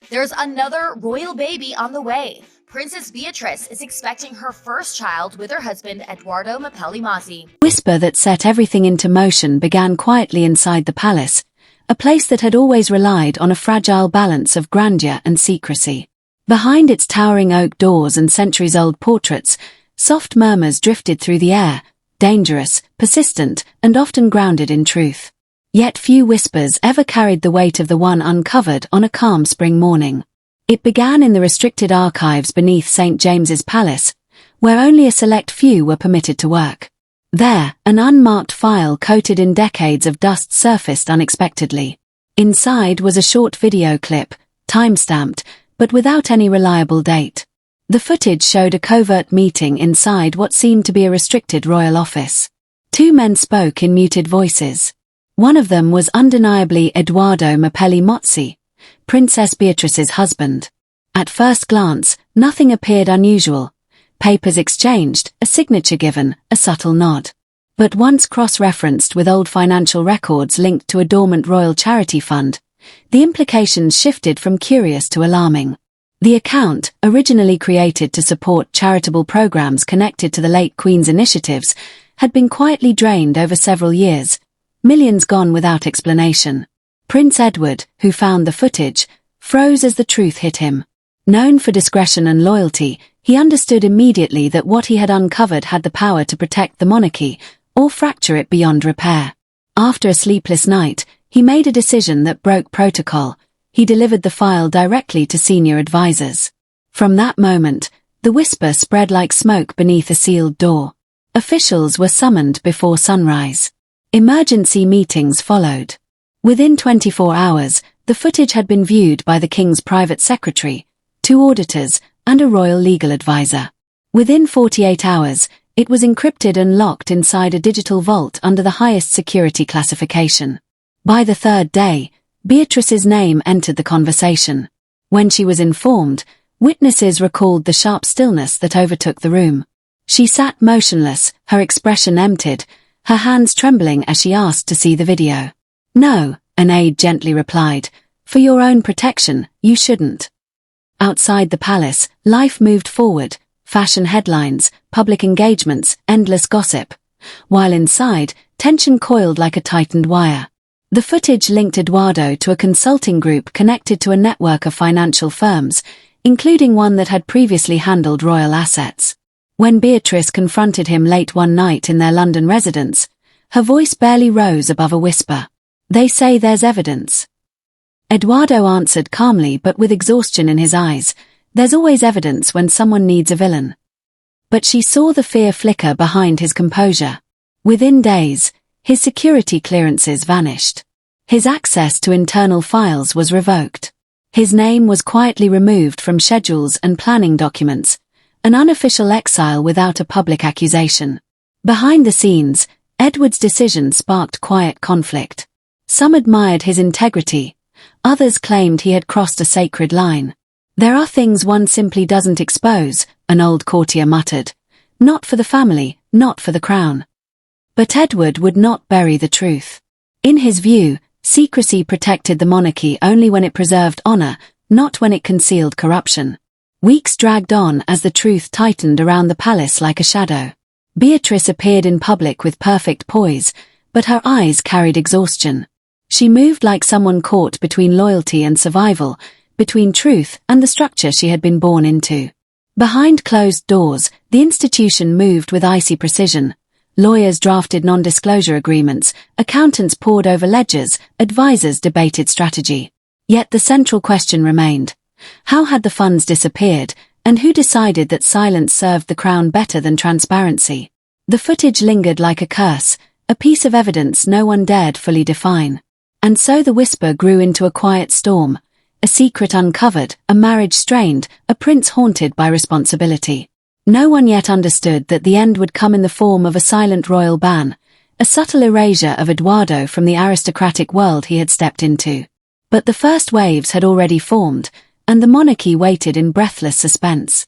There's another royal baby on the way. Princess Beatrice is expecting her first child with her husband Edoardo Mapelli-Mozzi. The whisper that set everything into motion began quietly inside the palace, a place that had always relied on a fragile balance of grandeur and secrecy. Behind its towering oak doors and centuries-old portraits, soft murmurs drifted through the air, dangerous, persistent, and often grounded in truth. Yet few whispers ever carried the weight of the one uncovered on a calm spring morning. It began in the restricted archives beneath St. James's Palace, where only a select few were permitted to work. There, an unmarked file coated in decades of dust surfaced unexpectedly. Inside was a short video clip, time-stamped, but without any reliable date. The footage showed a covert meeting inside what seemed to be a restricted royal office. Two men spoke in muted voices. One of them was undeniably Edoardo Mapelli-Mozzi, Princess Beatrice's husband. At first glance, nothing appeared unusual. Papers exchanged, a signature given, a subtle nod. But once cross-referenced with old financial records linked to a dormant royal charity fund, the implications shifted from curious to alarming. The account, originally created to support charitable programs connected to the late Queen's initiatives, had been quietly drained over several years, millions gone without explanation. Prince Edward, who found the footage, froze as the truth hit him. Known for discretion and loyalty, he understood immediately that what he had uncovered had the power to protect the monarchy, or fracture it beyond repair. After a sleepless night, he made a decision that broke protocol. He delivered the file directly to senior advisors. From that moment, the whisper spread like smoke beneath a sealed door. Officials were summoned before sunrise. Emergency meetings followed. Within 24 hours, the footage had been viewed by the King's private secretary, 2 auditors, and a royal legal advisor. Within 48 hours, it was encrypted and locked inside a digital vault under the highest security classification. By the 3rd day, Beatrice's name entered the conversation. When she was informed, witnesses recalled the sharp stillness that overtook the room. She sat motionless, her expression emptied, her hands trembling as she asked to see the video. "No," an aide gently replied. "For your own protection, you shouldn't." Outside the palace, life moved forward, fashion headlines, public engagements, endless gossip. While inside, tension coiled like a tightened wire. The footage linked Edoardo to a consulting group connected to a network of financial firms, including one that had previously handled royal assets. When Beatrice confronted him late one night in their London residence, her voice barely rose above a whisper. "They say there's evidence." Edoardo answered calmly but with exhaustion in his eyes, "There's always evidence when someone needs a villain." But she saw the fear flicker behind his composure. Within days, his security clearances vanished. His access to internal files was revoked. His name was quietly removed from schedules and planning documents, an unofficial exile without a public accusation. Behind the scenes, Edward's decision sparked quiet conflict. Some admired his integrity, others claimed he had crossed a sacred line. "There are things one simply doesn't expose," an old courtier muttered. "Not for the family, not for the crown." But Edward would not bury the truth. In his view, secrecy protected the monarchy only when it preserved honor, not when it concealed corruption. Weeks dragged on as the truth tightened around the palace like a shadow. Beatrice appeared in public with perfect poise, but her eyes carried exhaustion. She moved like someone caught between loyalty and survival, between truth and the structure she had been born into. Behind closed doors, the institution moved with icy precision. Lawyers drafted non-disclosure agreements, accountants pored over ledgers, advisors debated strategy. Yet the central question remained. How had the funds disappeared, and who decided that silence served the crown better than transparency? The footage lingered like a curse, a piece of evidence no one dared fully define. And so the whisper grew into a quiet storm, a secret uncovered, a marriage strained, a prince haunted by responsibility. No one yet understood that the end would come in the form of a silent royal ban, a subtle erasure of Edoardo from the aristocratic world he had stepped into. But the first waves had already formed, and the monarchy waited in breathless suspense.